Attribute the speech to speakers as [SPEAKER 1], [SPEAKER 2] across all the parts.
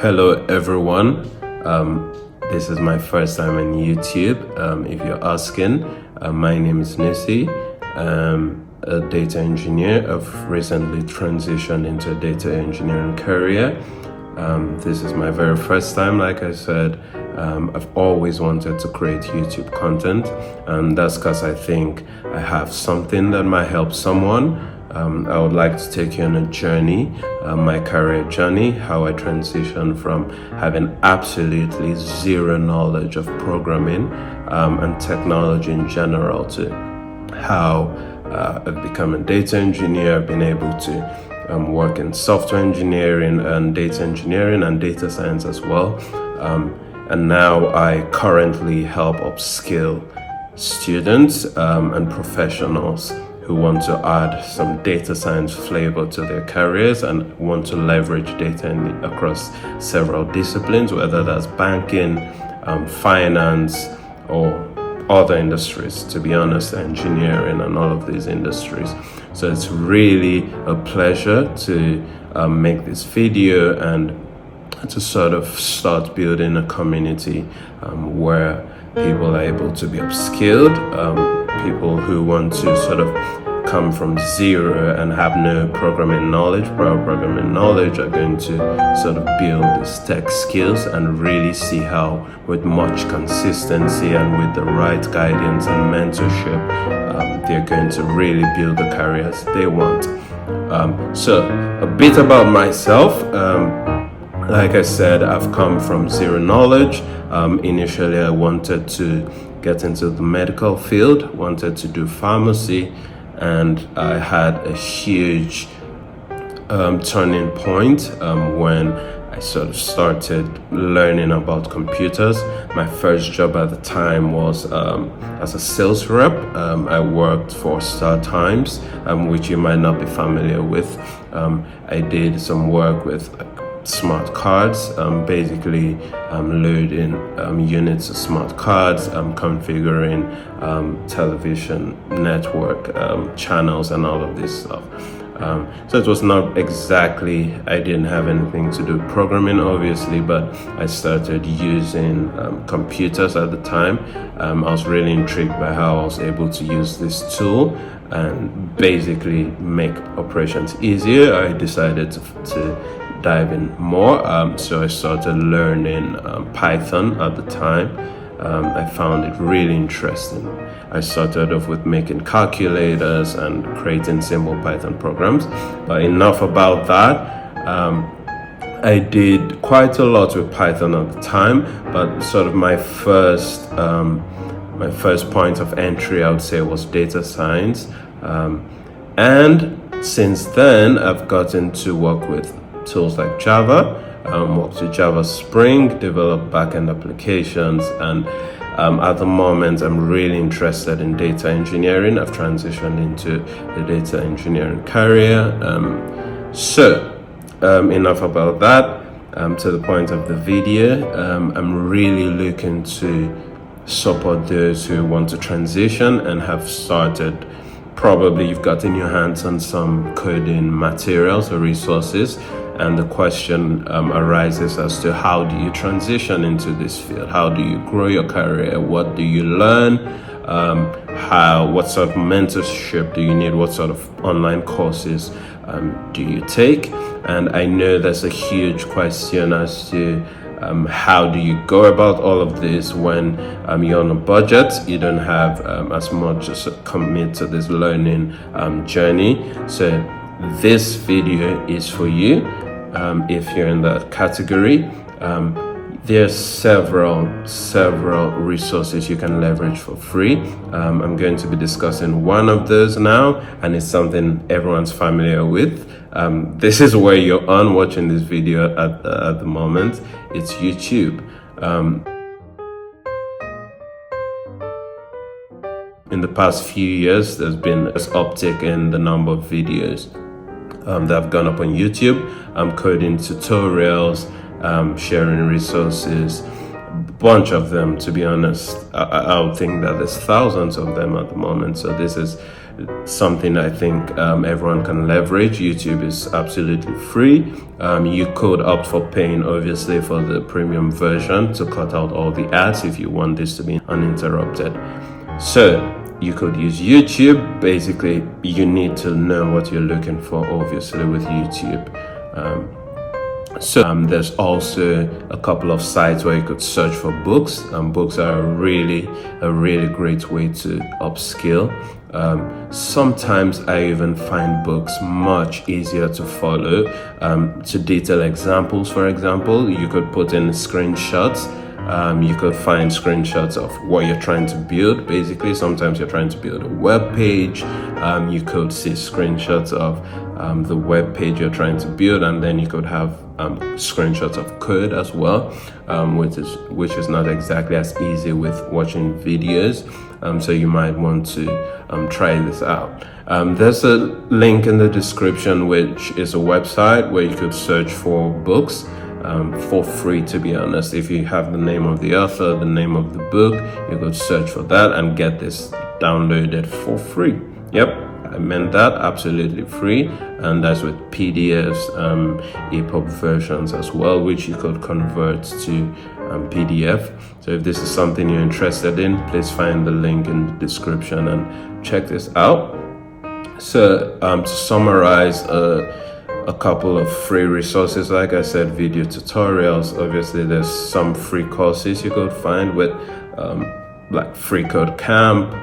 [SPEAKER 1] Hello everyone. This is my first time on YouTube. If you're asking, my name is Nisi. I'm a data engineer. I've recently transitioned into a data engineering career. This is my very first time, like I said. I've always wanted to create YouTube content, and that's because I think I have something that might help someone. I would like to take you on a journey, my career journey, how I transitioned from having absolutely zero knowledge of programming and technology in general to how I've become a data engineer. I've been able to work in software engineering and data science as well. And now I currently help upskill students and professionals who want to add some data science flavor to their careers and want to leverage data across several disciplines, whether that's banking, finance, or other industries, to be honest, engineering and all of these industries. So it's really a pleasure to make this video and to sort of start building a community where people are able to be upskilled, people who want to sort of come from zero and have no programming knowledge, prior programming knowledge, are going to sort of build these tech skills and really see how, with much consistency and with the right guidance and mentorship, they're going to really build the careers they want. So a bit about myself. Like I said, I've come from zero knowledge. Initially, I wanted to get into the medical field, wanted to do pharmacy, and I had a huge turning point when I sort of started learning about computers. My first job at the time was as a sales rep. I worked for Star Times, which you might not be familiar with. I did some work with smart cards, basically loading units of smart cards, configuring television network channels and all of this stuff. So it was not exactly, I didn't have anything to do with programming obviously, but I started using computers at the time. I was really intrigued by how I was able to use this tool and basically make operations easier. I decided to dive in more, so I started learning Python at the time. I found it really interesting. I started off with making calculators and creating simple Python programs, but enough about that. I did quite a lot with Python at the time, but sort of my first point of entry, I would say, was data science. And since then, I've gotten to work with tools like Java, worked with Java Spring, develop backend applications, and at the moment I'm really interested in data engineering. I've transitioned into the data engineering career. Enough about that. To the point of the video, I'm really looking to support those who want to transition and have started. Probably you've gotten your hands on some coding materials or resources, and the question arises as to how do you transition into this field? How do you grow your career? What do you learn? What sort of mentorship do you need? What sort of online courses do you take? And I know there's a huge question as to how do you go about all of this when you're on a budget, you don't have as much as commit to this learning journey. So this video is for you if you're in that category. There's several resources you can leverage for free. I'm going to be discussing one of those now, and it's something everyone's familiar with. This is where you're on watching this video at the moment. It's YouTube. In the past few years, there's been an uptick in the number of videos that have gone up on YouTube. Coding tutorials, sharing resources, a bunch of them, to be honest. I would think that there's thousands of them at the moment. So this is something I think everyone can leverage. YouTube is absolutely free. You could opt for paying, obviously, for the premium version to cut out all the ads if you want this to be uninterrupted. So you could use YouTube. Basically, you need to know what you're looking for, obviously, with YouTube. There's also a couple of sites where you could search for books. Books are a really great way to upskill. Sometimes I even find books much easier to follow. To detail examples, for example, you could put in screenshots. You could find screenshots of what you're trying to build. Basically, sometimes you're trying to build a web page. You could see screenshots of the web page you're trying to build, and then you could have screenshots of code as well, which is not exactly as easy with watching videos. So you might want to try this out. There's a link in the description, which is a website where you could search for books. For free, to be honest. If you have the name of the author, the name of the book, you could search for that and get this downloaded for free. Yep, I meant that, absolutely free. And that's with PDFs, EPUB versions as well, which you could convert to PDF. So if this is something you're interested in, please find the link in the description and check this out. So to summarize, a couple of free resources, like I said, video tutorials. Obviously, there's some free courses you could find with like Free Code Camp.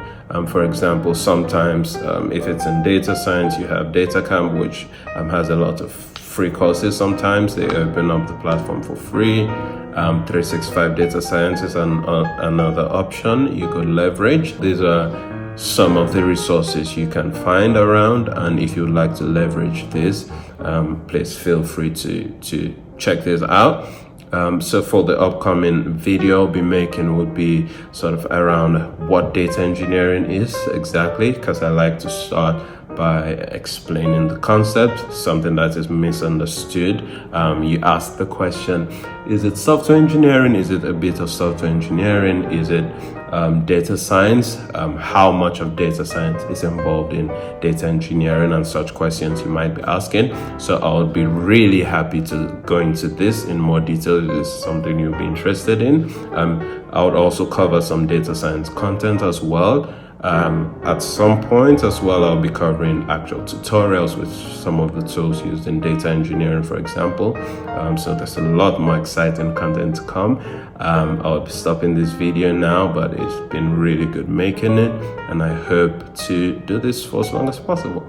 [SPEAKER 1] For example, sometimes if it's in data science, you have Data Camp, which has a lot of free courses. Sometimes they open up the platform for free. 365 Data Science is another option you could leverage. These are some of the resources you can find around, and if you'd like to leverage this, please feel free to check this out. So for the upcoming video I'll be making would be sort of around what data engineering is exactly, because I like to start by explaining the concept, something that is misunderstood. You ask the question, is it software engineering? Is it a bit of software engineering? Is it data science? How much of data science is involved in data engineering, and such questions you might be asking. So I'll be really happy to go into this in more detail if this is something you'll be interested in. I would also cover some data science content as well. At some point as well, I'll be covering actual tutorials with some of the tools used in data engineering, for example. So there's a lot more exciting content to come. I'll be stopping this video now, but it's been really good making it, and I hope to do this for as long as possible.